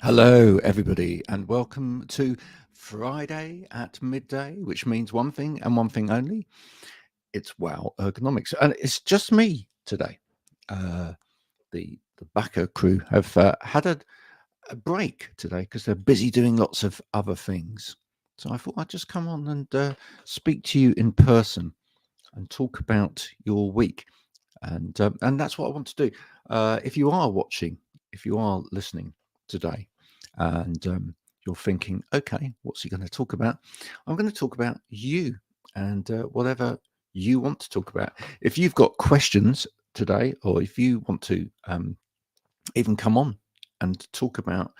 Hello, everybody, and welcome to Friday at midday, which means one thing and one thing only. It's Wow Ergonomics, and it's just me today. Uh, the backer crew have had a break today because they're busy doing lots of other things. So I thought I'd just come on and speak to you in person and talk about your week, and that's what I want to do. If you are watching, if you are listening today, and you're thinking, okay, what's he going to talk about? I'm going to talk about you and whatever you want to talk about. If you've got questions today, or if you want to even come on and talk about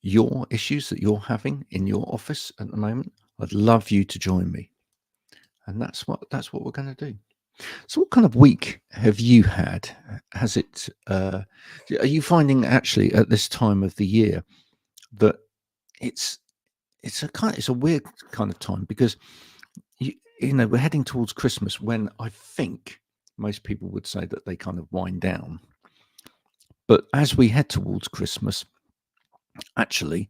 your issues that you're having in your office at the moment, I'd love you to join me. And that's what we're going to do. So, what kind of week have you had? Has it? Are you finding actually at this time of the year that it's it's a weird kind of time because we're heading towards Christmas when I think most people would say that they kind of wind down. But as we head towards Christmas, actually,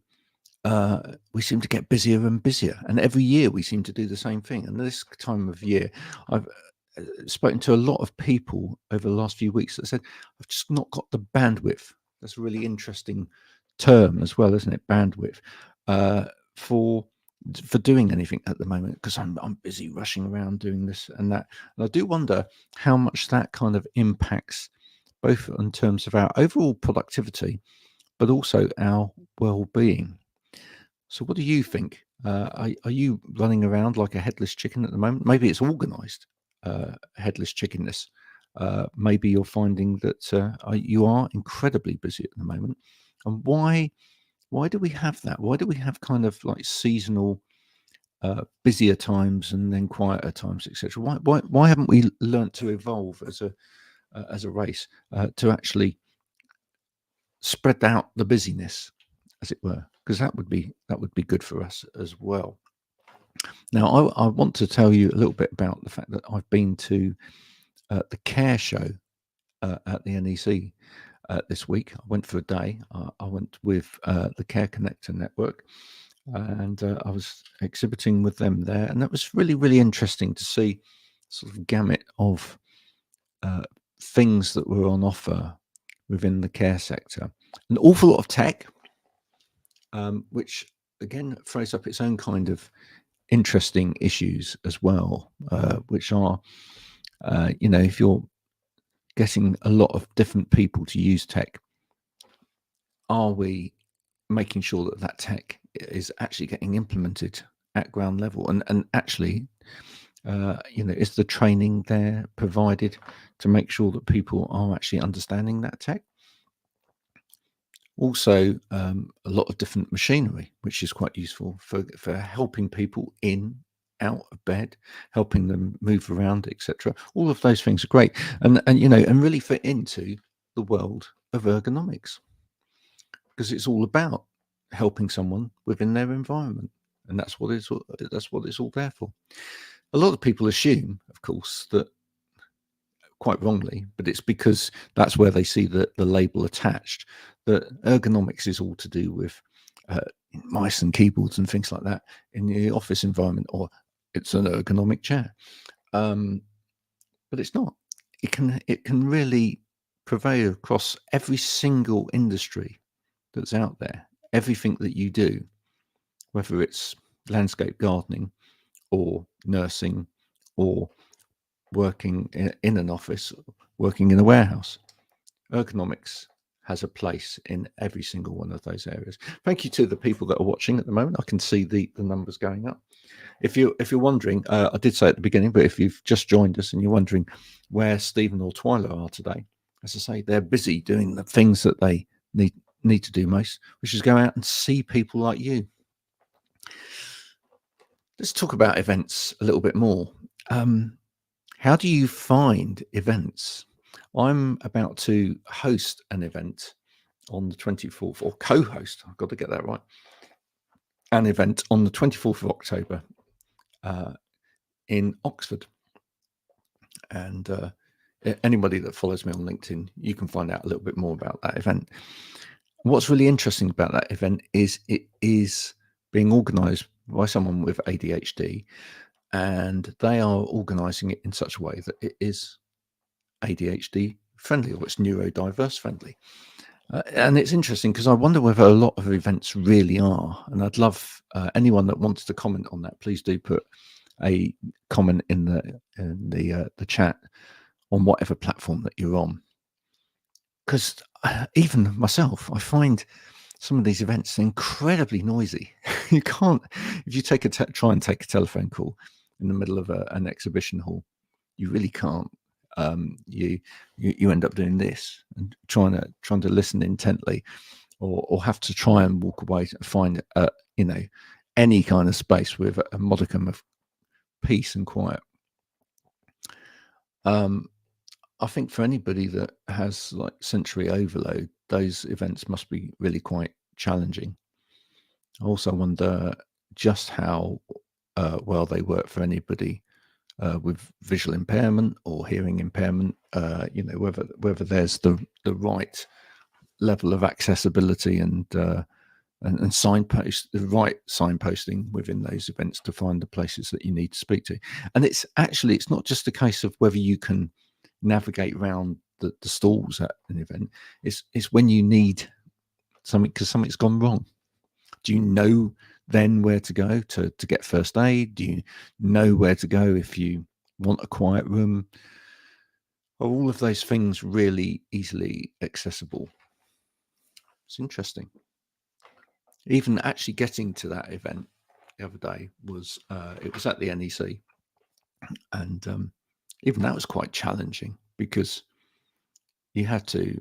we seem to get busier and busier, and every year we seem to do the same thing. And this time of year, I've spoken to a lot of people over the last few weeks that said, I've just not got the bandwidth. That's a really interesting term as well, isn't it? Bandwidth uh, for for doing anything at the moment because I'm busy rushing around doing this and that. And I do wonder how much that kind of impacts both in terms of our overall productivity, but also our well-being. So, what do you think? Are you running around like a headless chicken at the moment? Maybe it's organised headless chickenness. Maybe you're finding that you are incredibly busy at the moment. And why do we have that? Why do we have kind of like seasonal busier times and then quieter times, etc.? Why haven't we learnt to evolve as a race to actually spread out the busyness, as it were? Because that would be good for us as well. Now, I want to tell you a little bit about the fact that I've been to the care show at the NEC this week. I went for a day. I went with the Care Connector Network, and I was exhibiting with them there, and that was really, really interesting to see sort of gamut of uh, things that were on offer within the care sector. An awful lot of tech, which again throws up its own kind of interesting issues as well, which are, if you're getting a lot of different people to use tech, are we making sure that that tech is actually getting implemented at ground level? And actually, is the training there provided to make sure that people are actually understanding that tech? Also, a lot of different machinery, which is quite useful for helping people in, out of bed, helping them move around, etc. All of those things are great, and really fit into the world of ergonomics because it's all about helping someone within their environment, and that's what it's all there for. A lot of people assume, of course, that quite wrongly, but it's because that's where they see the label attached, that ergonomics is all to do with uh, mice and keyboards and things like that in the office environment, or it's an ergonomic chair. Um, but it's not. It can really prevail across every single industry that's out there. Everything that you do, whether it's landscape gardening or nursing or working in an office, working in a warehouse. Ergonomics has a place in every single one of those areas. Thank you to the people that are watching at the moment. I can see the numbers going up. If you're wondering, I did say at the beginning, but if you've just joined us and you're wondering where Stephen or Twyla are today, as I say, they're busy doing the things that they need to do most, which is go out and see people like you. Let's talk about events a little bit more. How do you find events? I'm about to host an event on the 24th, or co-host, I've got to get that right, an event on the 24th of October in Oxford. And anybody that follows me on LinkedIn, you can find out a little bit more about that event. What's really interesting about that event is it is being organised by someone with ADHD, and they are organising it in such a way that it is ADHD friendly, or it's neurodiverse friendly. And it's interesting because I wonder whether a lot of events really are. And I'd love anyone that wants to comment on that. Please do put a comment in the chat on whatever platform that you're on. Because even myself, I find some of these events incredibly noisy. You can't, if you try and take a telephone call in the middle of an exhibition hall, you really can't. You end up doing this and trying to listen intently, or have to try and walk away and find any kind of space with a modicum of peace and quiet. I think for anybody that has like sensory overload, those events must be really quite challenging. I also wonder just how well they work for anybody with visual impairment or hearing impairment. Whether there's the right level of accessibility and the right signposting within those events to find the places that you need to speak to. And it's not just a case of whether you can navigate around the stalls at an event. It's when you need something because something's gone wrong. Do you know then where to go to get first aid? Do you know where to go if you want a quiet room? Are all of those things really easily accessible? It's interesting. Even actually getting to that event the other day was it was at the NEC, and even that was quite challenging because you had to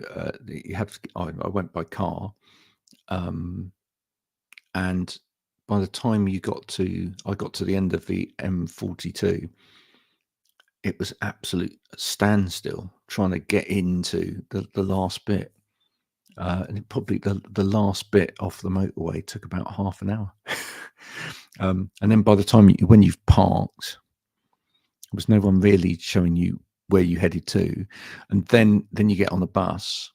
I went by car, and by the time I got to the end of the M42, it was absolute standstill trying to get into the last bit. And probably the last bit off the motorway took about half an hour. And then by the time when you've parked, there was no one really showing you where you headed to. And then you get on the bus,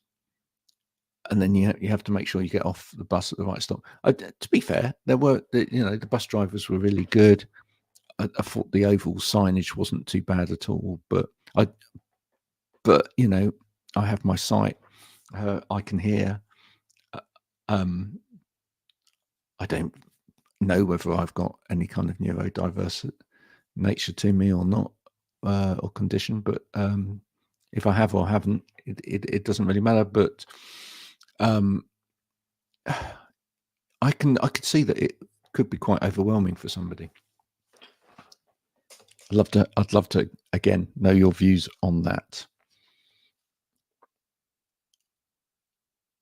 and then you have to make sure you get off the bus at the right stop. To be fair, the bus drivers were really good. I thought the overall signage wasn't too bad at all, but I have my sight. I can hear. Um, I don't know whether I've got any kind of neurodiverse nature to me or not, or condition, but if I have or haven't, it doesn't really matter. But um, I could see that it could be quite overwhelming for somebody. I'd love to again know your views on that.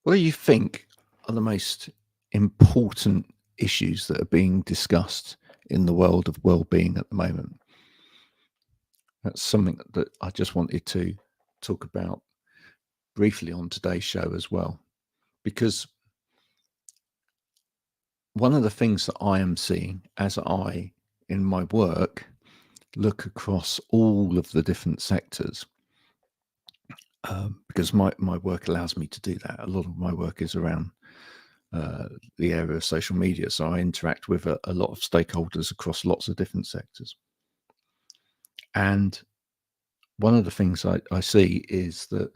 What do you think are the most important issues that are being discussed in the world of well-being at the moment? That's something that I just wanted to talk about briefly on today's show as well, because one of the things that I am seeing as I, in my work, look across all of the different sectors, because my work allows me to do that. A lot of my work is around the area of social media, so I interact with a lot of stakeholders across lots of different sectors. And one of the things I see is that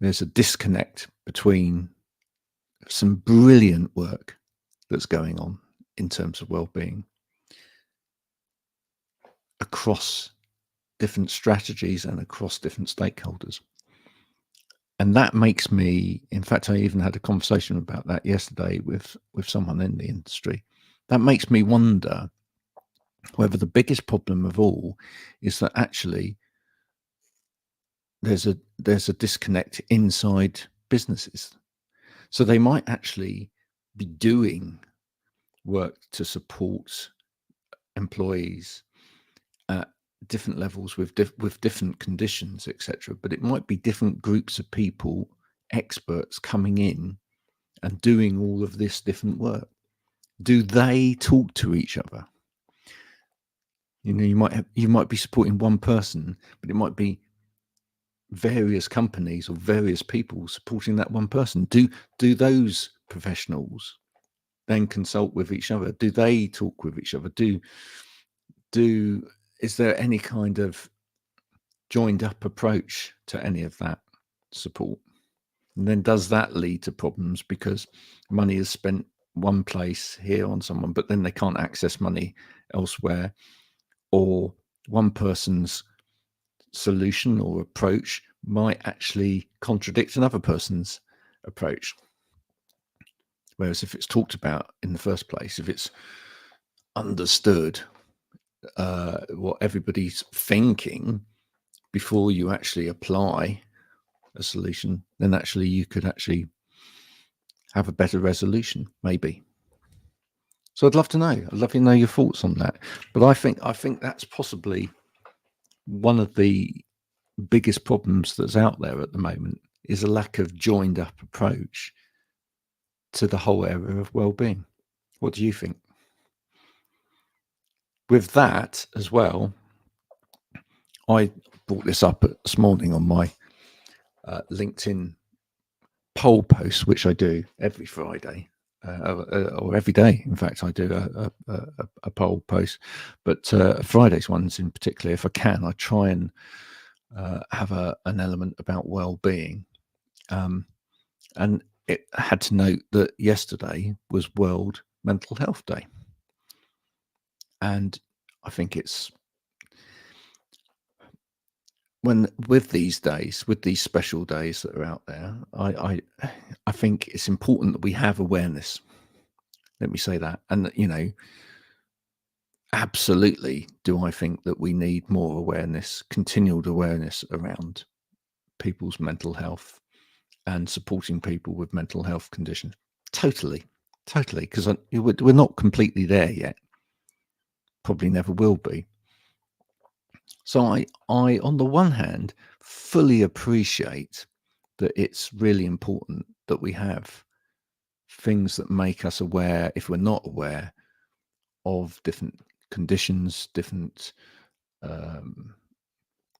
there's a disconnect between some brilliant work that's going on in terms of well-being across different strategies and across different stakeholders. And that makes me, in fact, I even had a conversation about that yesterday with someone in the industry. That makes me wonder whether the biggest problem of all is that actually there's a disconnect inside businesses. So they might actually be doing work to support employees at different levels with different conditions, etc. But it might be different groups of people, experts coming in and doing all of this different work. Do they talk to each other? You know, you might be supporting one person, but it might be various companies or various people supporting that one person? Do those professionals then consult with each other? Do they talk with each other? Do is there any kind of joined up approach to any of that support? And then does that lead to problems because money is spent one place here on someone, but then they can't access money elsewhere, or one person's solution or approach might actually contradict another person's approach? Whereas if it's talked about in the first place, if it's understood what everybody's thinking before you actually apply a solution, then actually you could actually have a better resolution, maybe. So I'd love to know. I'd love to know your thoughts on that. But I think that's possibly one of the biggest problems that's out there at the moment, is a lack of joined up approach to the whole area of well-being. What do you think? With that as well, I brought this up this morning on my LinkedIn poll post, which I do every Friday, or every day. In fact, I do a poll post, but Fridays ones in particular, if I can, I try and have an element about well-being. And it had to note that yesterday was World Mental Health Day. And I think it's with these days, with these special days that are out there, I think it's important that we have awareness. Let me say that. And, absolutely do I think that we need more awareness, continued awareness around people's mental health and supporting people with mental health conditions. Totally, because we're not completely there yet. Probably never will be. So I, on the one hand, fully appreciate that it's really important that we have things that make us aware, if we're not aware, of different conditions, different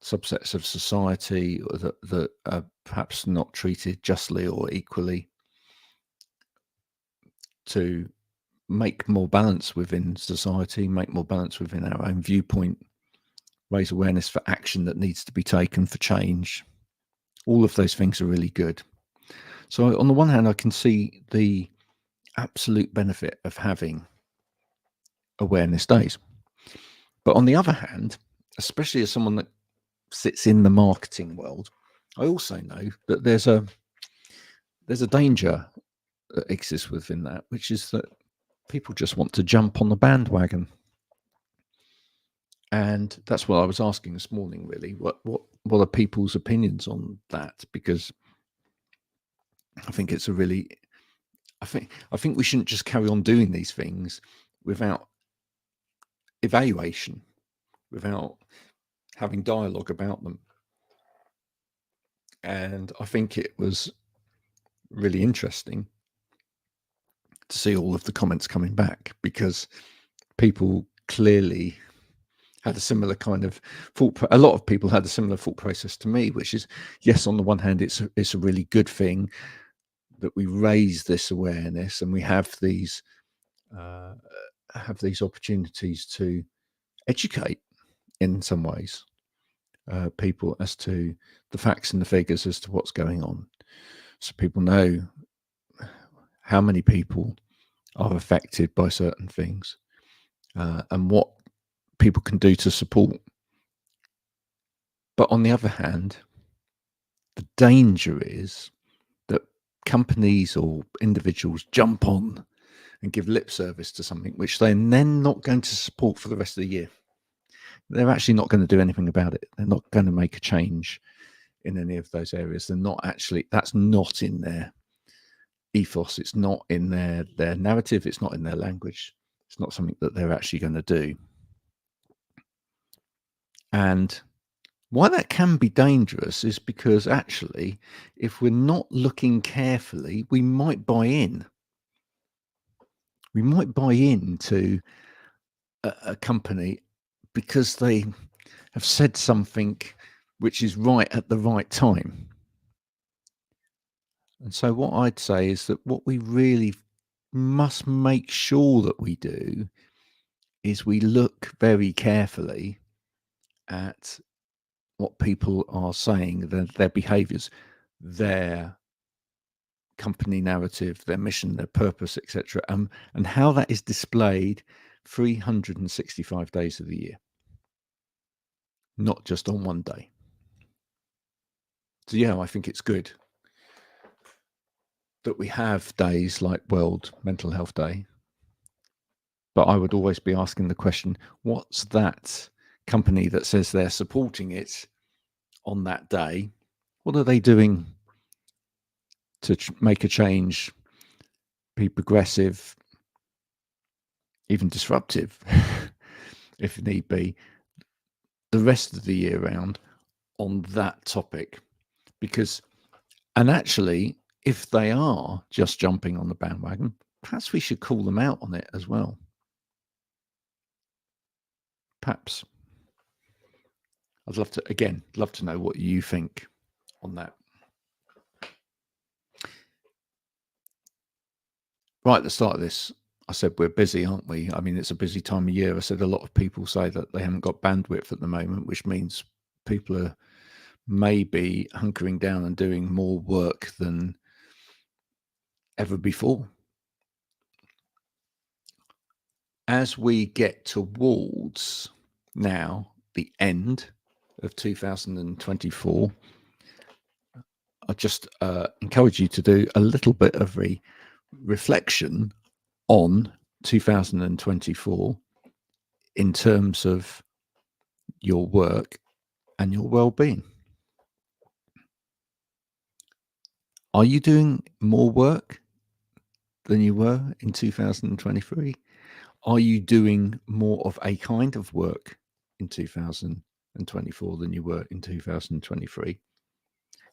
subsets of society that are perhaps not treated justly or equally, to make more balance within society, make more balance within our own viewpoint, raise awareness for action that needs to be taken for change. All of those things are really good. So on the one hand, I can see the absolute benefit of having awareness days. But on the other hand, especially as someone that sits in the marketing world, I also know that there's a danger that exists within that, which is that people just want to jump on the bandwagon. And that's what I was asking this morning, really. What are people's opinions on that? Because I think it's I think we shouldn't just carry on doing these things without evaluation, without having dialogue about them. And I think it was really interesting to see all of the comments coming back, because people clearly had a similar kind of a lot of people had a similar thought process to me, which is, yes, on the one hand, it's a really good thing that we raise this awareness and we have these opportunities to educate in some ways people as to the facts and the figures as to what's going on, so people know how many people are affected by certain things, and what people can do to support. But on the other hand, the danger is that companies or individuals jump on and give lip service to something which they're then not going to support for the rest of the year. They're actually not going to do anything about it. They're not going to make a change in any of those areas. They're not actually, that's not in their ethos. It's not in their narrative. It's not in their language. It's not something that they're actually going to do. And why that can be dangerous is because actually, if we're not looking carefully, we might buy in. We might buy into a company because they have said something which is right at the right time. And so what I'd say is that what we really must make sure that we do is we look very carefully at what people are saying, their behaviors, their company narrative, their mission, their purpose, etc., and how that is displayed 365 days of the year, not just on one day. So yeah, I think it's good that we have days like World Mental Health Day, but I would always be asking the question, what's that company that says they're supporting it on that day? What are they doing to make a change, be progressive, even disruptive, if need be, the rest of the year round on that topic? Because, and actually, if they are just jumping on the bandwagon, perhaps we should call them out on it as well. Perhaps. I'd love to know what you think on that. Right at the start of this, I said we're busy, aren't we? I mean, it's a busy time of year. I said a lot of people say that they haven't got bandwidth at the moment, which means people are maybe hunkering down and doing more work than ever before. As we get towards now the end of 2024, I just encourage you to do a little bit of a reflection on 2024 in terms of your work and your well-being. Are you doing more work than you were in 2023? Are you doing more of a kind of work in 2024 than you were in 2023?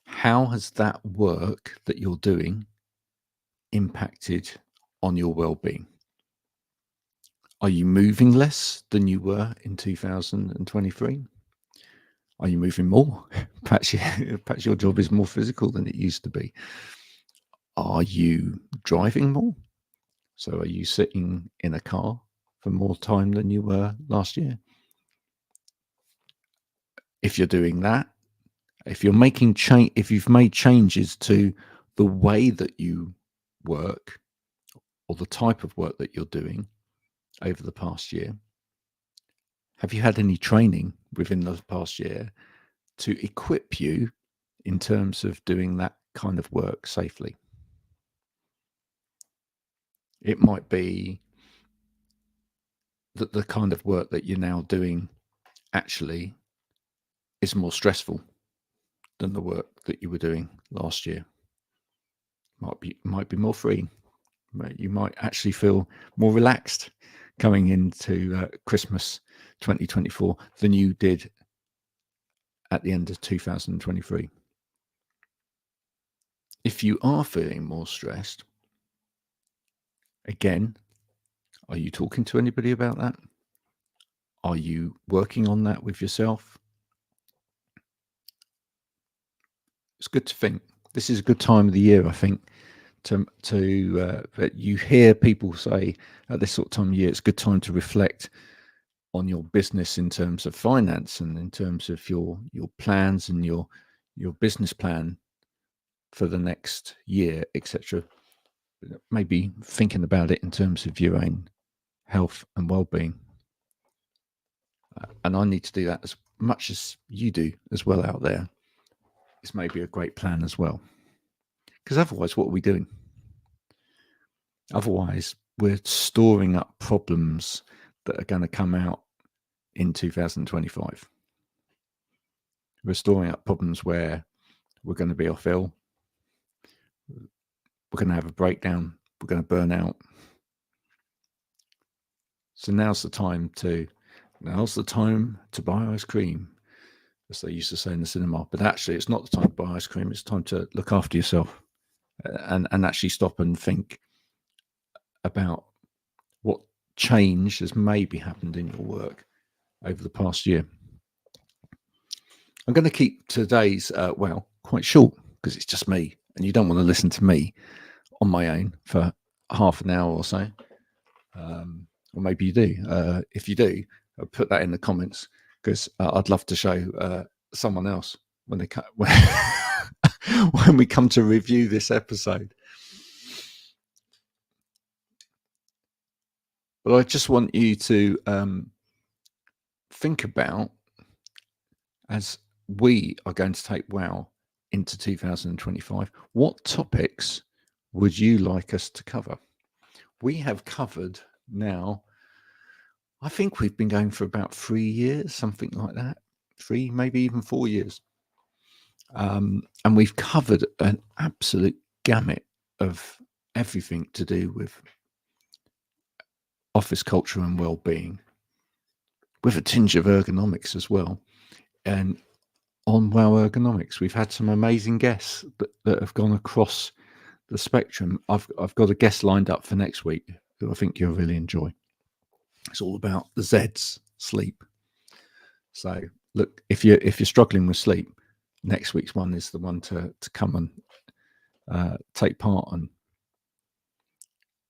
How has that work that you're doing impacted on your well-being? Are you moving less than you were in 2023? Are you moving more? Perhaps your job is more physical than it used to be. Are you driving more? So are you sitting in a car for more time than you were last year? If you're doing that, if you're making change, if you've made changes to the way that you work or the type of work that you're doing over the past year, have you had any training within the past year to equip you in terms of doing that kind of work safely? It might be that the kind of work that you're now doing actually is more stressful than the work that you were doing last year. Might be more free. You might actually feel more relaxed coming into Christmas 2024 than you did at the end of 2023. If you are feeling more stressed, again, are you talking to anybody about that? Are you working on that with yourself? It's good to think. This is a good time of the year, I think, that you hear people say at this sort of time of year, it's a good time to reflect on your business in terms of finance and in terms of your plans and your business plan for the next year, etc. Maybe thinking about it in terms of your own health and well-being. And I need to do that as much as you do as well out there. It's maybe a great plan as well. Because otherwise, what are we doing? Otherwise, we're storing up problems that are going to come out in 2025. We're storing up problems where we're going to be off ill. We're going to have a breakdown. We're going to burn out. So now's the time to buy ice cream, as they used to say in the cinema. But actually, it's not the time to buy ice cream. It's time to look after yourself and actually stop and think about what change has maybe happened in your work over the past year. I'm going to keep today's quite short because it's just me, and you don't want to listen to me on my own for half an hour or so. Or maybe you do. If you do, put that in the comments because I'd love to show someone else when they when we come to review this episode. But I just want you to think about, as we are going to take WOW into 2025, what topics would you like us to cover? We have covered now, I think we've been going for about 3 years, something like that. 3, maybe even 4 years. And we've covered an absolute gamut of everything to do with office culture and well-being, with a tinge of ergonomics as well. And on WOW Ergonomics, we've had some amazing guests that have gone across the spectrum. I've got a guest lined up for next week who I think you'll really enjoy. It's all about the Z's, sleep. So look, if you're struggling with sleep, next week's one is the one to come and take part on.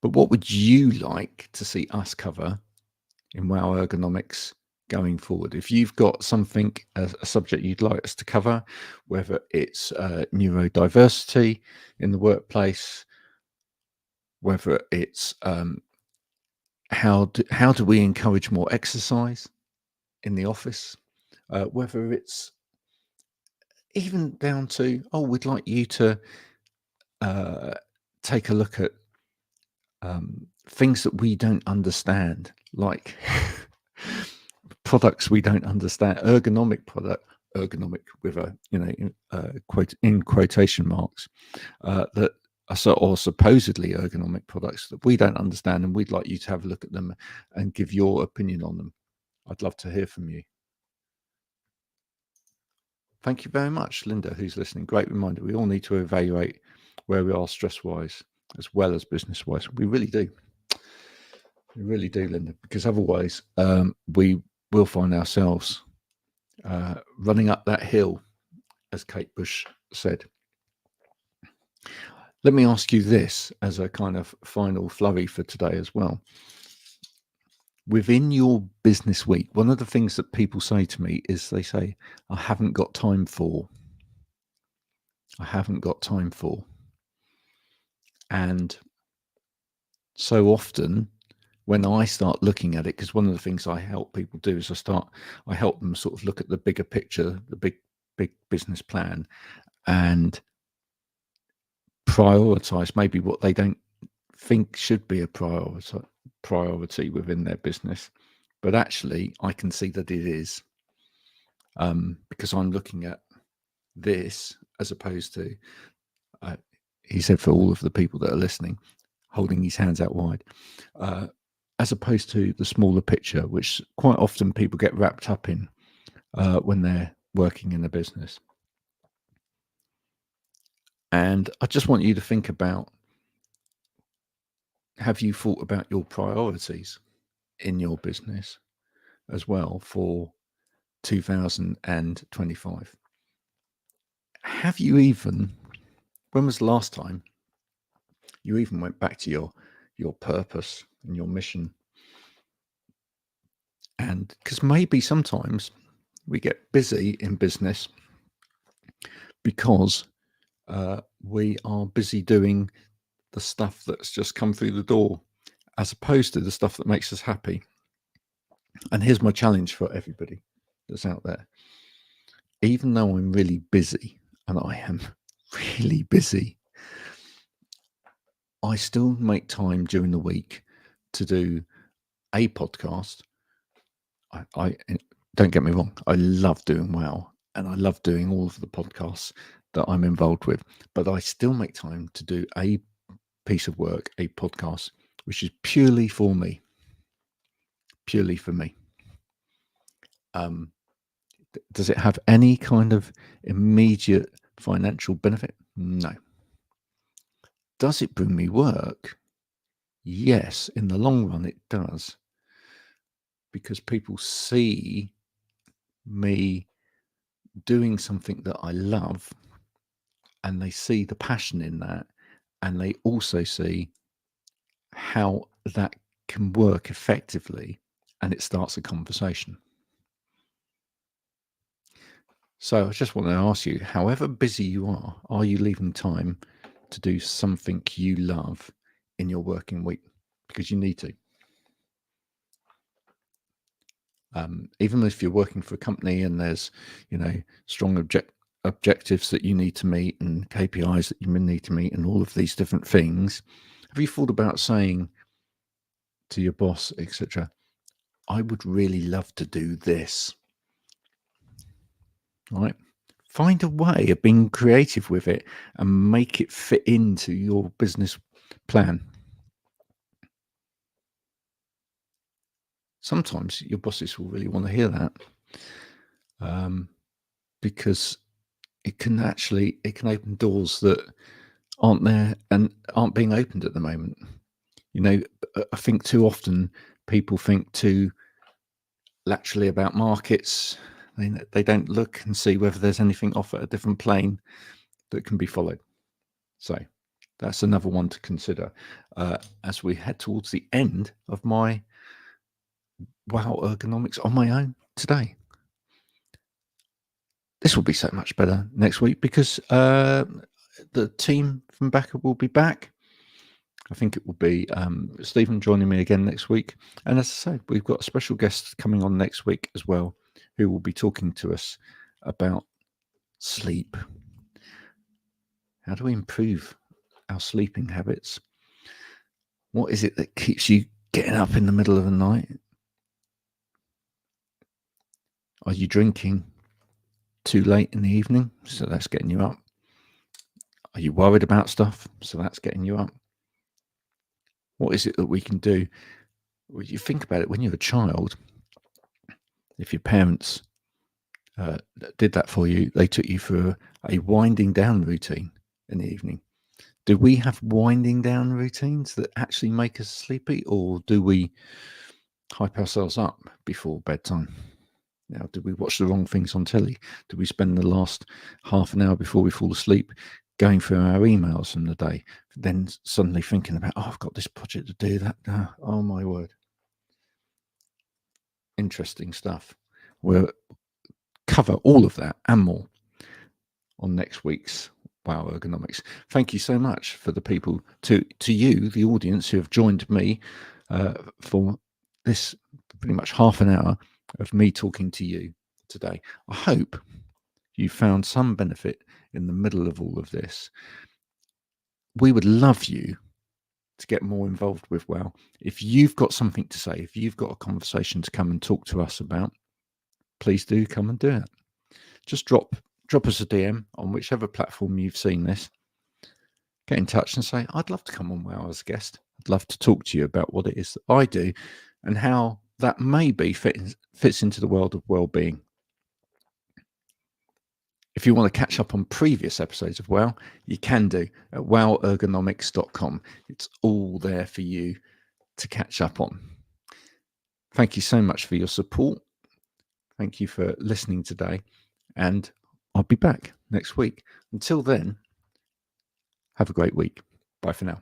But what would you like to see us cover in WOW Ergonomics going forward? If you've got something, a subject you'd like us to cover, whether it's neurodiversity in the workplace, whether it's how do we encourage more exercise in the office, whether it's even down to, we'd like you to take a look at things that we don't understand, like products we don't understand, ergonomic with a quote in quotation marks, that are or supposedly ergonomic products that we don't understand, and we'd like you to have a look at them and give your opinion on them. I'd love to hear from you. Thank you very much, Linda, who's listening. Great reminder. We all need to evaluate where we are stress-wise as well as business-wise. We really do. We really do, Linda, because otherwise we will find ourselves running up that hill, as Kate Bush said. Let me ask you this as a kind of final flurry for today as well. Within your business week, one of the things that people say to me is they say, I haven't got time for. And so often when I start looking at it, because one of the things I help people do is I help them sort of look at the bigger picture, the big business plan, and prioritize maybe what they don't think should be a priority within their business. But actually, I can see that it is, because I'm looking at this as opposed to, he said, for all of the people that are listening, holding his hands out wide, as opposed to the smaller picture, which quite often people get wrapped up in when they're working in a business. And I just want you to think about, have you thought about your priorities in your business as well for 2025? Have you even, when was the last time you even went back to your purpose and your mission? And because maybe sometimes we get busy in business because we are busy doing the stuff that's just come through the door, as opposed to the stuff that makes us happy. And here's my challenge for everybody that's out there. Even though I'm really busy, and I am really busy, I still make time during the week to do a podcast. I don't get me wrong, I love doing WOW, and I love doing all of the podcasts that I'm involved with, but I still make time to do a piece of work, a podcast, which is purely for me. Does it have any kind of immediate financial benefit? No. Does it bring me work? Yes, in the long run it does, because people see me doing something that I love, and they see the passion in that, and they also see how that can work effectively, and it starts a conversation. So I just want to ask you, however busy you are you leaving time to do something you love in your working week? Because you need to. Even if you're working for a company and there's, strong objectives that you need to meet and KPIs that you need to meet and all of these different things, have you thought about saying to your boss, etc., I would really love to do this, right? Find a way of being creative with it and make it fit into your business plan. Sometimes your bosses will really want to hear that, because it can open doors that aren't there and aren't being opened at the moment. I think too often people think too laterally about markets. They don't look and see whether there's anything off at a different plane that can be followed. So that's another one to consider as we head towards the end of my Wow Ergonomics on my own today. This will be so much better next week because the team from Backer will be back. I think it will be Stephen joining me again next week. And as I say, we've got a special guest coming on next week as well, who will be talking to us about sleep. How do we improve our sleeping habits? What is it that keeps you getting up in the middle of the night? Are you drinking too late in the evening? So that's getting you up. Are you worried about stuff? So that's getting you up. What is it that we can do? Well, you think about it when you're a child, if your parents did that for you, they took you for a winding down routine in the evening. Do we have winding down routines that actually make us sleepy, or do we hype ourselves up before bedtime? Now, do we watch the wrong things on telly? Do we spend the last half an hour before we fall asleep going through our emails from the day, then suddenly thinking about, I've got this project to do that. Oh, my word. Interesting stuff. We'll cover all of that and more on next week's Wow Ergonomics. Thank you so much for the people, to you, the audience, who have joined me for this pretty much half an hour of me talking to you today. I hope you found some benefit in the middle of all of this. We would love you to get more involved with Wow. If you've got something to say, if you've got a conversation to come and talk to us about, please do come and do it. Just drop us a DM on whichever platform you've seen this. Get in touch and say, I'd love to come on Wow as a guest. I'd love to talk to you about what it is that I do and how that maybe fits into the world of well-being. If you want to catch up on previous episodes of Wow, you can do at wowergonomics.com. It's all there for you to catch up on. Thank you so much for your support. Thank you for listening today, and I'll be back next week. Until then, have a great week. Bye for now.